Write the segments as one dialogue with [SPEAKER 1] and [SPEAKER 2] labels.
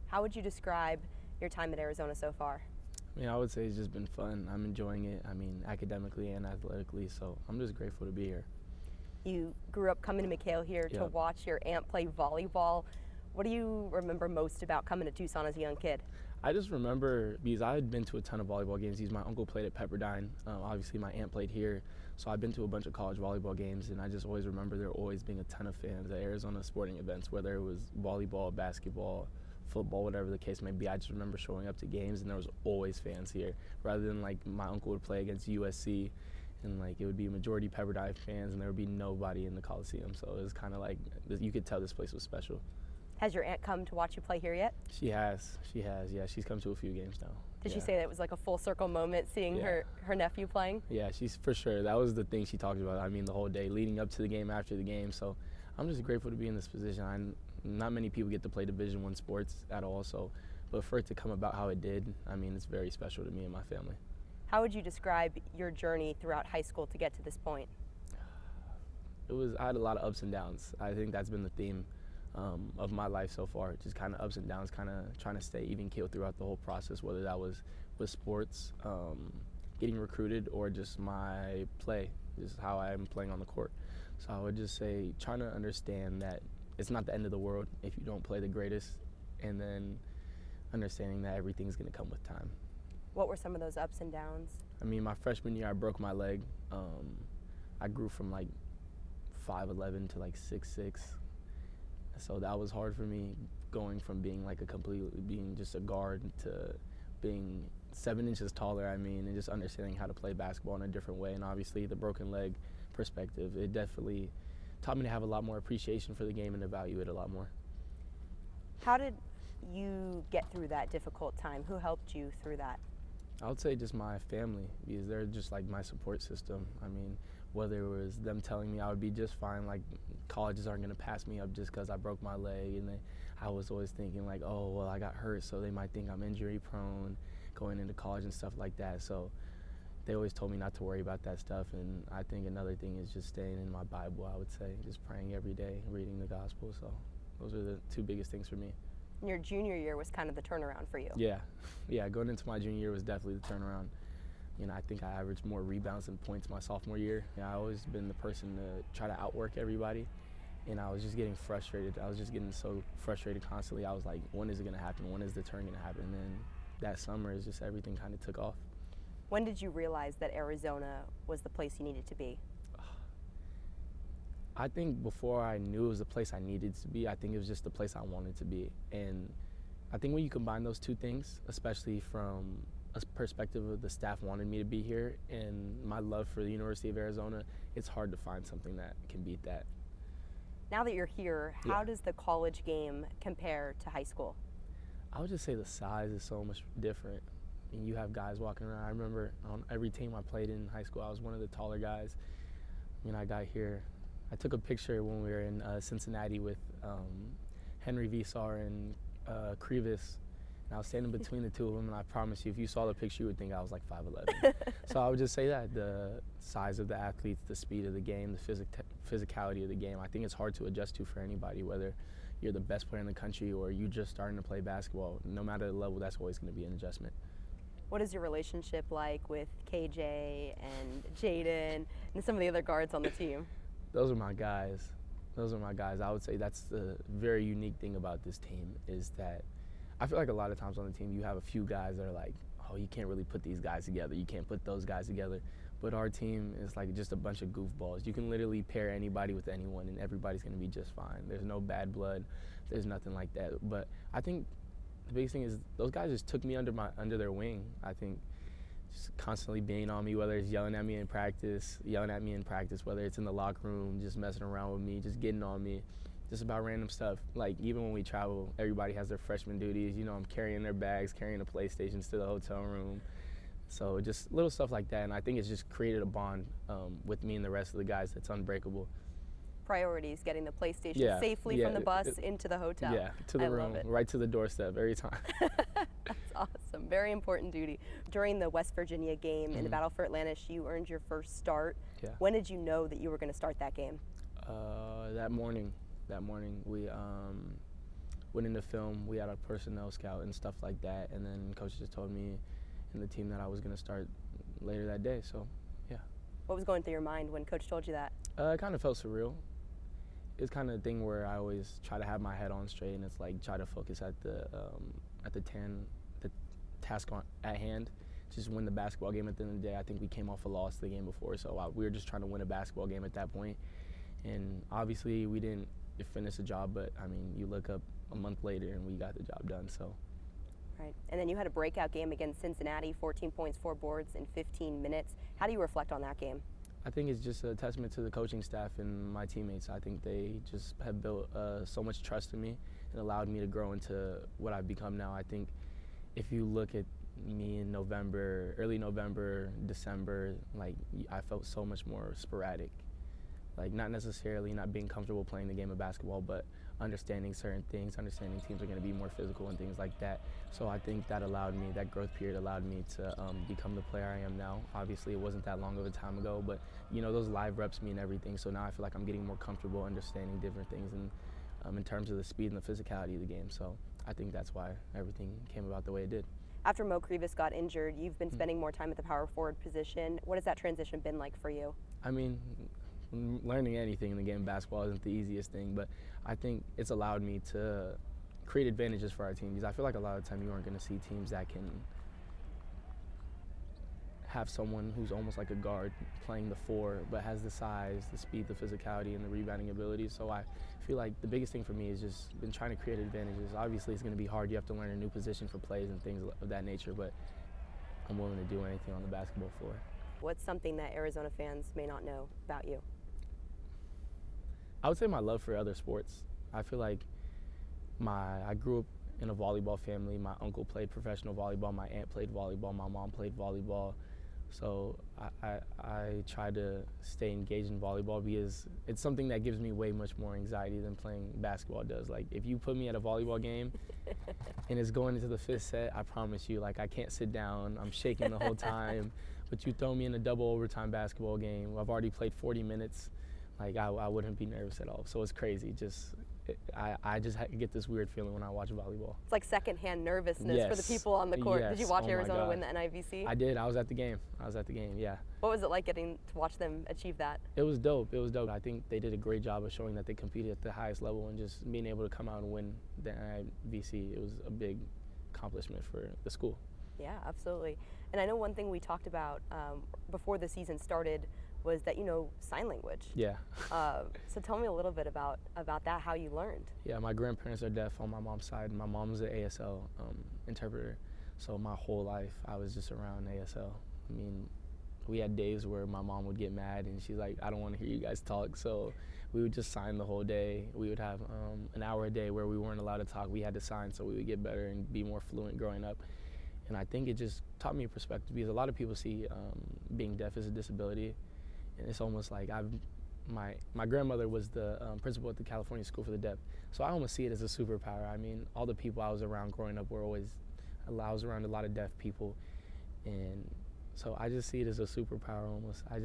[SPEAKER 1] How would you describe your time at Arizona so far?
[SPEAKER 2] I mean, I would say it's just been fun. I'm enjoying it, I mean, academically and athletically, so I'm just grateful to be here.
[SPEAKER 1] You grew up coming to McHale here to
[SPEAKER 2] Yep.
[SPEAKER 1] watch your aunt play volleyball. What do you remember most about coming to Tucson as a young kid?
[SPEAKER 2] I just remember, because I had been to a ton of volleyball games. My uncle played at Pepperdine. Obviously, my aunt played here. So I've been to a bunch of college volleyball games, and I just always remember there always being a ton of fans at Arizona sporting events, whether it was volleyball, basketball, football, whatever the case may be. I just remember showing up to games, and there was always fans here. Rather than, like, my uncle would play against USC, and, like, it would be a majority Pepperdine fans, and there would be nobody in the Coliseum. So it was kind of like, you could tell this place was special.
[SPEAKER 1] Has your aunt come to watch you play here yet?
[SPEAKER 2] She has. Yeah, she's come to a few games now.
[SPEAKER 1] Did she
[SPEAKER 2] Yeah.
[SPEAKER 1] say that it was like a full circle moment seeing
[SPEAKER 2] Yeah.
[SPEAKER 1] her nephew playing?
[SPEAKER 2] Yeah, she's for sure. That was the thing she talked about. I mean, the whole day leading up to the game, after the game. So I'm just grateful to be in this position. Not many people get to play Division I sports at all. So, but for it to come about how it did, I mean, it's very special to me and my family.
[SPEAKER 1] How would you describe your journey throughout high school to get to this point?
[SPEAKER 2] I had a lot of ups and downs. I think that's been the theme of my life so far. Just kind of ups and downs, kind of trying to stay even keel throughout the whole process, whether that was with sports, getting recruited, or just my play, just how I'm playing on the court. So I would just say trying to understand that it's not the end of the world if you don't play the greatest, and then understanding that everything's going to come with time.
[SPEAKER 1] What were some of those ups and downs?
[SPEAKER 2] I mean, my freshman year, I broke my leg. I grew from like 5'11" to like 6'6". So that was hard for me, going from being like being just a guard to being 7 inches taller, I mean, and just understanding how to play basketball in a different way. And obviously the broken leg perspective, it definitely taught me to have a lot more appreciation for the game and to value it a lot more.
[SPEAKER 1] How did you get through that difficult time? Who helped you through that?
[SPEAKER 2] I would say just my family, because they're just like my support system. I mean, whether it was them telling me I would be just fine, like colleges aren't going to pass me up just because I broke my leg, and I was always thinking like, oh, well, I got hurt, so they might think I'm injury prone going into college and stuff like that. So they always told me not to worry about that stuff. And I think another thing is just staying in my Bible, I would say, just praying every day, reading the gospel. So those are the two biggest things for me.
[SPEAKER 1] And your junior year was kind of the turnaround for you.
[SPEAKER 2] Yeah, going into my junior year was definitely the turnaround. You know, I think I averaged more rebounds than points my sophomore year. Yeah, I've always been the person to try to outwork everybody, and I was just getting frustrated. I was just getting so frustrated constantly. I was like, when is it going to happen? When is the turn going to happen? And then that summer is just everything kind of took off.
[SPEAKER 1] When did you realize that Arizona was the place you needed to be?
[SPEAKER 2] I think before I knew it was the place I needed to be, I think it was just the place I wanted to be. And I think when you combine those two things, especially from a perspective of the staff wanted me to be here and my love for the University of Arizona, it's hard to find something that can beat that.
[SPEAKER 1] Now that you're here, how does the college game compare to high school?
[SPEAKER 2] I would just say the size is so much different. I mean, you have guys walking around. I remember on every team I played in high school, I was one of the taller guys. When I got here, I took a picture when we were in Cincinnati with Henry Visar and Krivas. And I was standing between the two of them, and I promise you, if you saw the picture, you would think I was like 5'11". So I would just say that the size of the athletes, the speed of the game, the physicality of the game, I think it's hard to adjust to for anybody, whether you're the best player in the country or you just starting to play basketball. No matter the level, that's always going to be an adjustment.
[SPEAKER 1] What is your relationship like with KJ and Jaden and some of the other guards on the team?
[SPEAKER 2] Those are my guys. I would say that's the very unique thing about this team, is that I feel like a lot of times on the team you have a few guys that are like, oh, you can't really put these guys together. You can't put those guys together. But our team is like just a bunch of goofballs. You can literally pair anybody with anyone and everybody's going to be just fine. There's no bad blood. There's nothing like that. But I think the biggest thing is those guys just took me under their wing. I think just constantly being on me, whether it's yelling at me in practice, whether it's in the locker room, just messing around with me, just getting on me, just about random stuff. Like, even when we travel, everybody has their freshman duties. You know, I'm carrying their bags, carrying the PlayStations to the hotel room. So just little stuff like that, and I think it's just created a bond with me and the rest of the guys that's unbreakable.
[SPEAKER 1] Priorities, getting the PlayStation safely from the bus into the hotel.
[SPEAKER 2] Yeah, to the room, right to the doorstep every time.
[SPEAKER 1] That's awesome. Very important duty. During the West Virginia game in the Battle for Atlantis, you earned your first start.
[SPEAKER 2] Yeah.
[SPEAKER 1] When did you know that you were going to start that game?
[SPEAKER 2] That morning, we went into film. We had a personnel scout and stuff like that, and then coach just told me and the team that I was going to start later that day. So, yeah.
[SPEAKER 1] What was going through your mind when coach told you that?
[SPEAKER 2] It kind of felt surreal. It's kind of a thing where I always try to have my head on straight, and it's like try to focus at the task at hand. Just win the basketball game at the end of the day. I think we came off a loss the game before, so we were just trying to win a basketball game at that point. And obviously we didn't finish the job, but I mean, you look up a month later and we got the job done. So.
[SPEAKER 1] Right. And then you had a breakout game against Cincinnati, 14 points, 4 boards in 15 minutes. How do you reflect on that game?
[SPEAKER 2] I think it's just a testament to the coaching staff and my teammates. I think they just have built so much trust in me and allowed me to grow into what I've become now. I think if you look at me in November, early November, December, like I felt so much more sporadic. Like not necessarily not being comfortable playing the game of basketball, but understanding certain things, understanding teams are going to be more physical and things like that. So I think that allowed me, that growth period allowed me to become the player I am now. Obviously it wasn't that long of a time ago, but you know, those live reps mean everything. So now I feel like I'm getting more comfortable understanding different things and in terms of the speed and the physicality of the game. So I think that's why everything came about the way it did.
[SPEAKER 1] After Mo Krivas got injured, you've been spending more time at the power forward position. What has that transition been like for you?
[SPEAKER 2] I mean, learning anything in the game of basketball isn't the easiest thing, but I think it's allowed me to create advantages for our team, because I feel like a lot of the time you aren't going to see teams that can have someone who's almost like a guard playing the 4, but has the size, the speed, the physicality, and the rebounding ability. So I feel like the biggest thing for me is just been trying to create advantages. Obviously it's going to be hard. You have to learn a new position for plays and things of that nature, but I'm willing to do anything on the basketball floor.
[SPEAKER 1] What's something that Arizona fans may not know about you?
[SPEAKER 2] I would say my love for other sports. I feel like I grew up in a volleyball family. My uncle played professional volleyball. My aunt played volleyball. My mom played volleyball. So I try to stay engaged in volleyball because it's something that gives me way much more anxiety than playing basketball does. Like if you put me at a volleyball game and it's going into the 5th set, I promise you, like I can't sit down. I'm shaking the whole time. But you throw me in a double overtime basketball game, I've already played 40 minutes. Like I wouldn't be nervous at all. So it's crazy. I just get this weird feeling when I watch volleyball.
[SPEAKER 1] It's like secondhand nervousness
[SPEAKER 2] Yes.
[SPEAKER 1] for the people on the court.
[SPEAKER 2] Yes.
[SPEAKER 1] Did you watch
[SPEAKER 2] Oh
[SPEAKER 1] Arizona win the NIVC?
[SPEAKER 2] I did. I was at the game. Yeah.
[SPEAKER 1] What was it like getting to watch them achieve that?
[SPEAKER 2] It was dope. I think they did a great job of showing that they competed at the highest level and just being able to come out and win the NIVC. It was a big accomplishment for the school.
[SPEAKER 1] Yeah, absolutely. And I know one thing we talked about before the season started was that you know sign language.
[SPEAKER 2] Yeah.
[SPEAKER 1] So tell me a little bit about that, how you learned.
[SPEAKER 2] Yeah, my grandparents are deaf on my mom's side. My mom's an ASL interpreter. So my whole life I was just around ASL. I mean, we had days where my mom would get mad and she's like, I don't want to hear you guys talk. So we would just sign the whole day. We would have an hour a day where we weren't allowed to talk. We had to sign so we would get better and be more fluent growing up. And I think it just taught me a perspective because a lot of people see being deaf as a disability. And it's almost like my grandmother was the principal at the California School for the Deaf. So I almost see it as a superpower. I mean, all the people I was around growing up I was around a lot of deaf people. And so I just see it as a superpower almost. I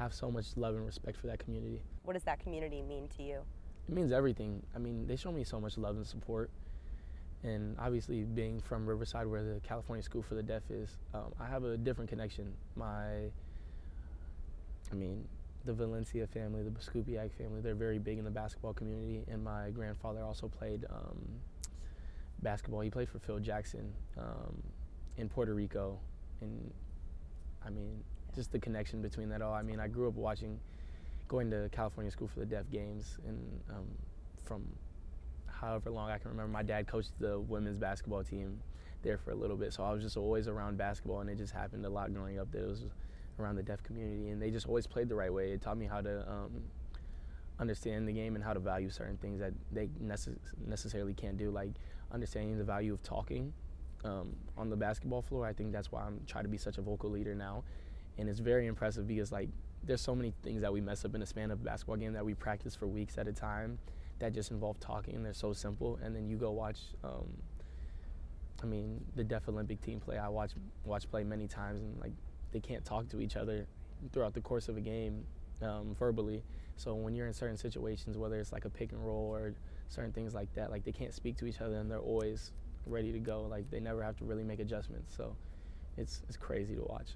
[SPEAKER 2] have so much love and respect for that community.
[SPEAKER 1] What does that community mean to you?
[SPEAKER 2] It means everything. I mean, they show me so much love and support. And obviously being from Riverside where the California School for the Deaf is, I have a different connection. The Valencia family, the Baskupiak family, they're very big in the basketball community, and my grandfather also played basketball. He played for Phil Jackson in Puerto Rico, and just the connection between that all. I mean, I grew up going to California School for the Deaf games, and from however long I can remember, my dad coached the women's basketball team there for a little bit, so I was just always around basketball, and it just happened a lot growing up that it was around the deaf community, and they just always played the right way. It taught me how to understand the game and how to value certain things that they necessarily can't do, like understanding the value of talking on the basketball floor. I think that's why I'm trying to be such a vocal leader now, and it's very impressive because like there's so many things that we mess up in the span of a basketball game that we practice for weeks at a time that just involve talking, and they're so simple. And then you go watch the deaf Olympic team play. I watch play many times, and like they can't talk to each other throughout the course of a game verbally. So when you're in certain situations, whether it's like a pick and roll or certain things like that. Like they can't speak to each other and they're always ready to go. Like they never have to really make adjustments. So it's crazy to watch.